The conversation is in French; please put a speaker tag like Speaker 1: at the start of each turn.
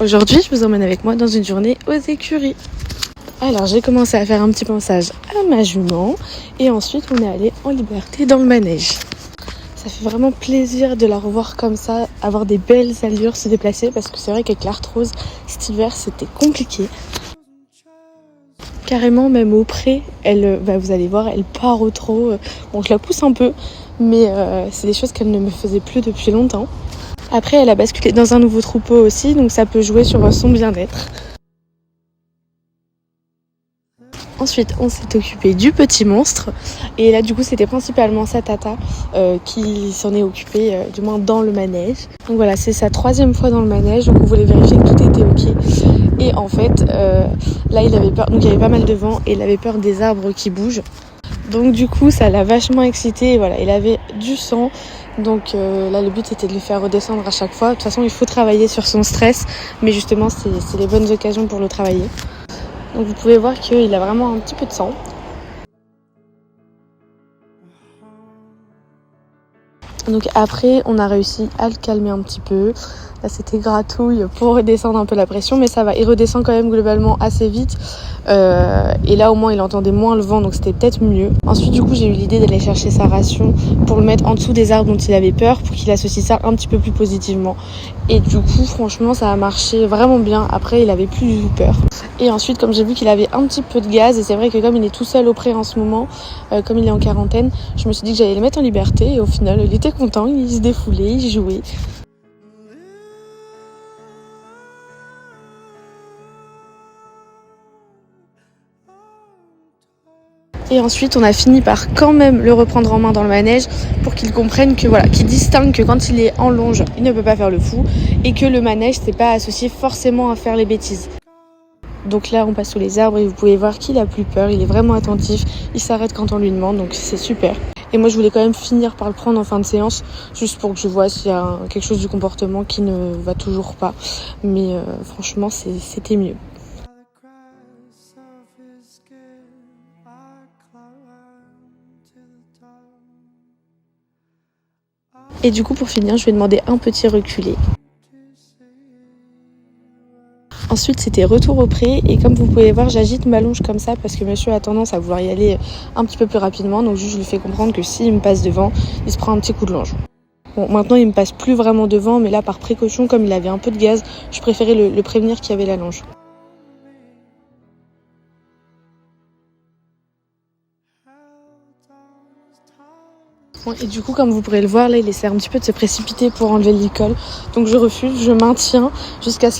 Speaker 1: Aujourd'hui, je vous emmène avec moi dans une journée aux écuries. Alors, j'ai commencé à faire un petit pansage à ma jument et ensuite on est allé en liberté dans le manège. Ça fait vraiment plaisir de la revoir comme ça, avoir des belles allures, se déplacer, parce que c'est vrai qu'avec l'arthrose, cet hiver, c'était compliqué. Carrément, même au pré, vous allez voir, elle part au trot. Bon, je la pousse un peu, mais c'est des choses qu'elle ne me faisait plus depuis longtemps. Après, elle a basculé dans un nouveau troupeau aussi, donc ça peut jouer sur son bien-être. Ensuite, on s'est occupé du petit monstre. Et là, du coup, c'était principalement sa tata qui s'en est occupée, du moins dans le manège. Donc voilà, c'est sa 3e fois dans le manège. Donc on voulait vérifier que tout était ok. Et en fait, là, il avait peur. Donc il y avait pas mal de vent et il avait peur des arbres qui bougent. Donc du coup, ça l'a vachement excité. Et voilà, il avait du sang. Donc là, le but était de le faire redescendre à chaque fois. De toute façon, il faut travailler sur son stress. Mais justement, c'est les bonnes occasions pour le travailler. Donc vous pouvez voir qu'il a vraiment un petit peu de sang. Donc après, on a réussi à le calmer un petit peu. Là, c'était gratouille pour redescendre un peu la pression, mais ça va. Il redescend quand même globalement assez vite. Et là, au moins, il entendait moins le vent, donc c'était peut-être mieux. Ensuite, du coup, j'ai eu l'idée d'aller chercher sa ration pour le mettre en dessous des arbres dont il avait peur, pour qu'il associe ça un petit peu plus positivement. Et du coup, franchement, ça a marché vraiment bien. Après, il avait plus du tout peur. Et ensuite, comme j'ai vu qu'il avait un petit peu de gaz, et c'est vrai que comme il est tout seul au pré en ce moment, comme il est en quarantaine, je me suis dit que j'allais le mettre en liberté. Et au final, il était content, il se défoulait, il jouait. Et ensuite, on a fini par quand même le reprendre en main dans le manège pour qu'il comprenne que voilà, qu'il distingue que quand il est en longe, il ne peut pas faire le fou et que le manège, c'est pas associé forcément à faire les bêtises. Donc là, on passe sous les arbres et vous pouvez voir qu'il a plus peur, il est vraiment attentif, il s'arrête quand on lui demande, donc c'est super. Et moi, je voulais quand même finir par le prendre en fin de séance, juste pour que je vois s'il y a quelque chose du comportement qui ne va toujours pas. Mais franchement, c'était mieux. Et du coup, pour finir, je vais demander un petit reculé. Ensuite, c'était retour au pré et comme vous pouvez voir, j'agite ma longe comme ça parce que monsieur a tendance à vouloir y aller un petit peu plus rapidement. Donc juste, je lui fais comprendre que s'il me passe devant, il se prend un petit coup de longe. Bon, maintenant, il me passe plus vraiment devant, mais là, par précaution, comme il avait un peu de gaz, je préférais le prévenir qu'il y avait la longe. Bon, et du coup, comme vous pourrez le voir, là, il essaie un petit peu de se précipiter pour enlever le licol. Donc je refuse, je maintiens jusqu'à ce